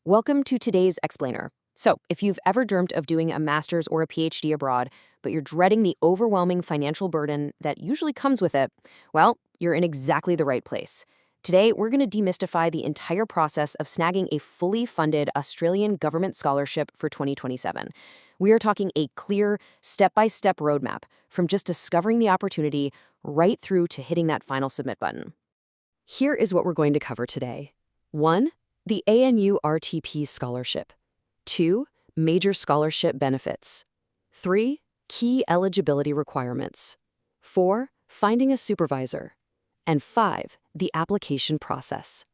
Welcome to today's explainer. So, if you've ever dreamt of doing a master's or a PhD abroad, but you're dreading the overwhelming financial burden that usually comes with it, well, you're in exactly the right place. Today, we're going to demystify the entire process of snagging a fully funded Australian government scholarship for 2027. We are talking a clear, step-by-step roadmap from just discovering the opportunity right through to hitting that final submit button. Here is what we're going to cover today. 1. The ANU RTP Scholarship. 2. Major scholarship benefits. 3. Key eligibility requirements. 4. Finding a supervisor. And 5. The application process.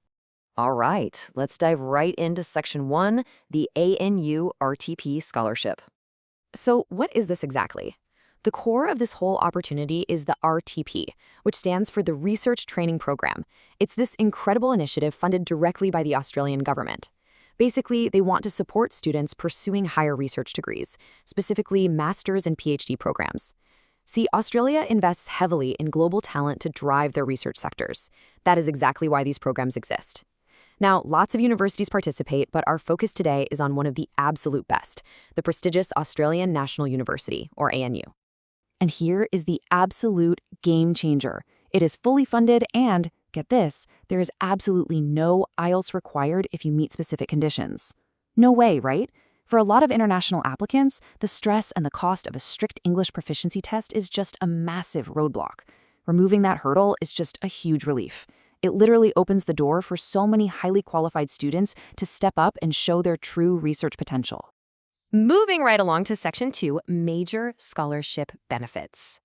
All right, let's dive right into Section 1, the ANU RTP Scholarship. So what is this exactly? The core of this whole opportunity is the RTP, which stands for the Research Training Program. It's this incredible initiative funded directly by the Australian government. Basically, they want to support students pursuing higher research degrees, specifically master's and PhD programs. See, Australia invests heavily in global talent to drive their research sectors. That is exactly why these programs exist. Now, lots of universities participate, but our focus today is on one of the absolute best, the prestigious Australian National University, or ANU. And here is the absolute game changer. It is fully funded and, get this, there is absolutely no IELTS required if you meet specific conditions. No way, right? For a lot of international applicants, the stress and the cost of a strict English proficiency test is just a massive roadblock. Removing that hurdle is just a huge relief. It literally opens the door for so many highly qualified students to step up and show their true research potential. Moving right along to Section 2, Major Scholarship Benefits.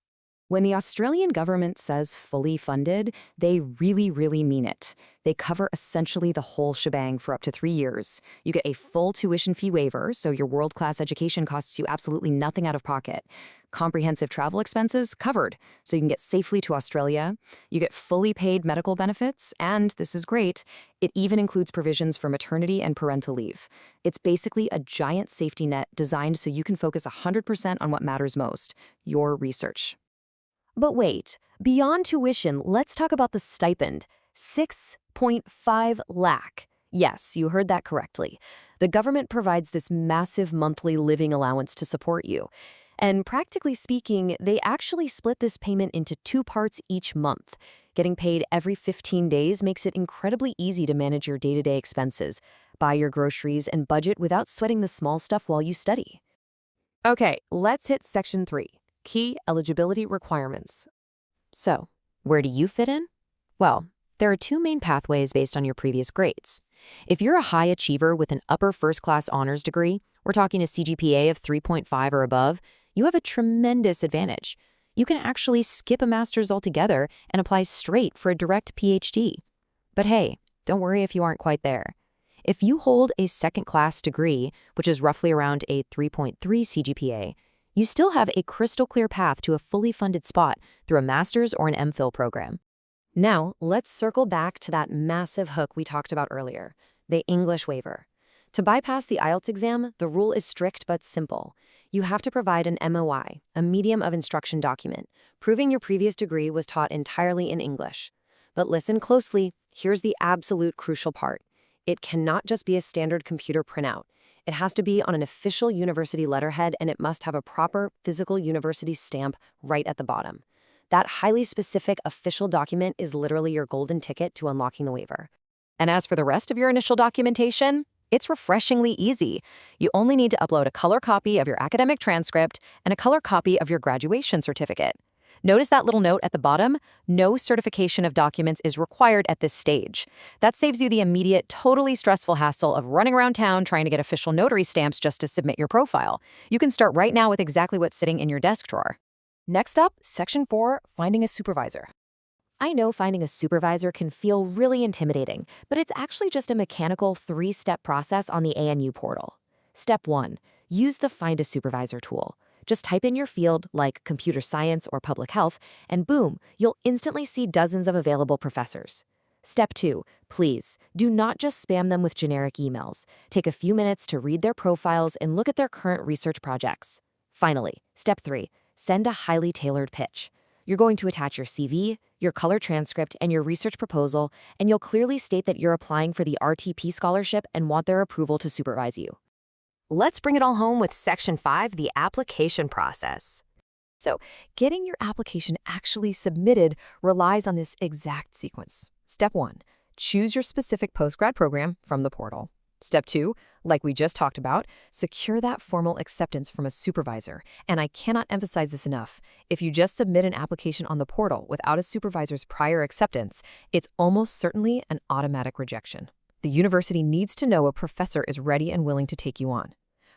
When the Australian government says fully funded, they really mean it. They cover essentially the whole shebang for up to 3 years. You get a full tuition fee waiver, so your world-class education costs you absolutely nothing out of pocket. Comprehensive travel expenses covered, so you can get safely to Australia. You get fully paid medical benefits, and this is great, it even includes provisions for maternity and parental leave. It's basically a giant safety net designed so you can focus 100% on what matters most, your research. But wait, beyond tuition, let's talk about the stipend. 6.5 lakh. Yes, you heard that correctly. The government provides this massive monthly living allowance to support you. And practically speaking, they actually split this payment into 2 parts each month. Getting paid every 15 days makes it incredibly easy to manage your day-to-day expenses, buy your groceries, and budget without sweating the small stuff while you study. Okay, let's hit Section 3. Key eligibility requirements. So, where do you fit in? Well, there are 2 main pathways based on your previous grades. If you're a high achiever with an upper first-class honors degree, we're talking a CGPA of 3.5 or above, you have a tremendous advantage. You can actually skip a master's altogether and apply straight for a direct PhD. But hey, don't worry if you aren't quite there. If you hold a second-class degree, which is roughly around a 3.3 CGPA, you still have a crystal clear path to a fully funded spot through a master's or an MPhil program. Now, let's circle back to that massive hook we talked about earlier, the English waiver. To bypass the IELTS exam, the rule is strict but simple. You have to provide an MOI, a medium of instruction document, proving your previous degree was taught entirely in English. But listen closely, here's the absolute crucial part. It cannot just be a standard computer printout. It has to be on an official university letterhead, and it must have a proper physical university stamp right at the bottom. That highly specific official document is literally your golden ticket to unlocking the waiver. And as for the rest of your initial documentation, it's refreshingly easy. You only need to upload a color copy of your academic transcript and a color copy of your graduation certificate. Notice that little note at the bottom? No certification of documents is required at this stage. That saves you the immediate, totally stressful hassle of running around town trying to get official notary stamps just to submit your profile. You can start right now with exactly what's sitting in your desk drawer. Next up, Section 4, Finding a Supervisor. I know finding a supervisor can feel really intimidating, but it's actually just a mechanical 3-step process on the ANU portal. Step 1, use the Find a Supervisor tool. Just type in your field like computer science or public health, and boom, you'll instantly see dozens of available professors. Step 2, please, do not just spam them with generic emails. Take a few minutes to read their profiles and look at their current research projects. Finally, Step 3, send a highly tailored pitch. You're going to attach your CV, your color transcript, and your research proposal, and you'll clearly state that you're applying for the RTP scholarship and want their approval to supervise you. Let's bring it all home with Section 5, the application process. So, getting your application actually submitted relies on this exact sequence. Step 1, choose your specific postgrad program from the portal. Step 2, like we just talked about, secure that formal acceptance from a supervisor. And I cannot emphasize this enough. If you just submit an application on the portal without a supervisor's prior acceptance, it's almost certainly an automatic rejection. The university needs to know a professor is ready and willing to take you on.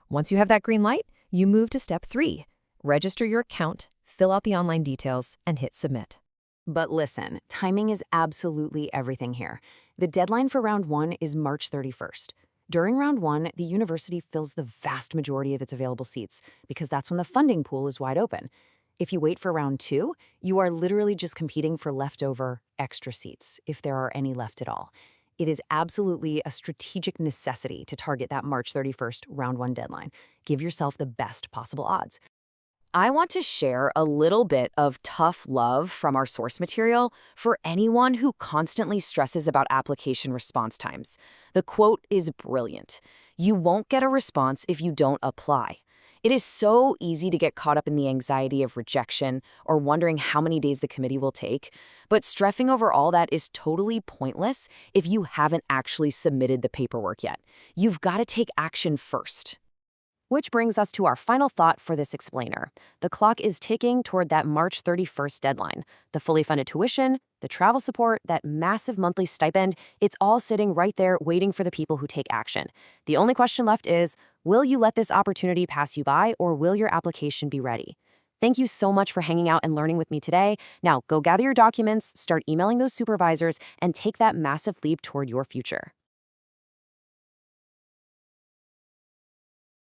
Once you have that green light, you move to Step 3. Register your account, fill out the online details, and hit submit. But listen, timing is absolutely everything here. The deadline for round 1 is March 31st. During round 1, the university fills the vast majority of its available seats because that's when the funding pool is wide open. If you wait for round 2, you are literally just competing for leftover extra seats, if there are any left at all. It is absolutely a strategic necessity to target that March 31st round 1 deadline. Give yourself the best possible odds. I want to share a little bit of tough love from our source material for anyone who constantly stresses about application response times. The quote is brilliant. You won't get a response if you don't apply. It is so easy to get caught up in the anxiety of rejection or wondering how many days the committee will take, but stressing over all that is totally pointless if you haven't actually submitted the paperwork yet. You've got to take action first. Which brings us to our final thought for this explainer. The clock is ticking toward that March 31st deadline. The fully funded tuition, the travel support, that massive monthly stipend, it's all sitting right there waiting for the people who take action. The only question left is, will you let this opportunity pass you by, or will your application be ready? Thank you so much for hanging out and learning with me today. Now, go gather your documents, start emailing those supervisors, and take that massive leap toward your future.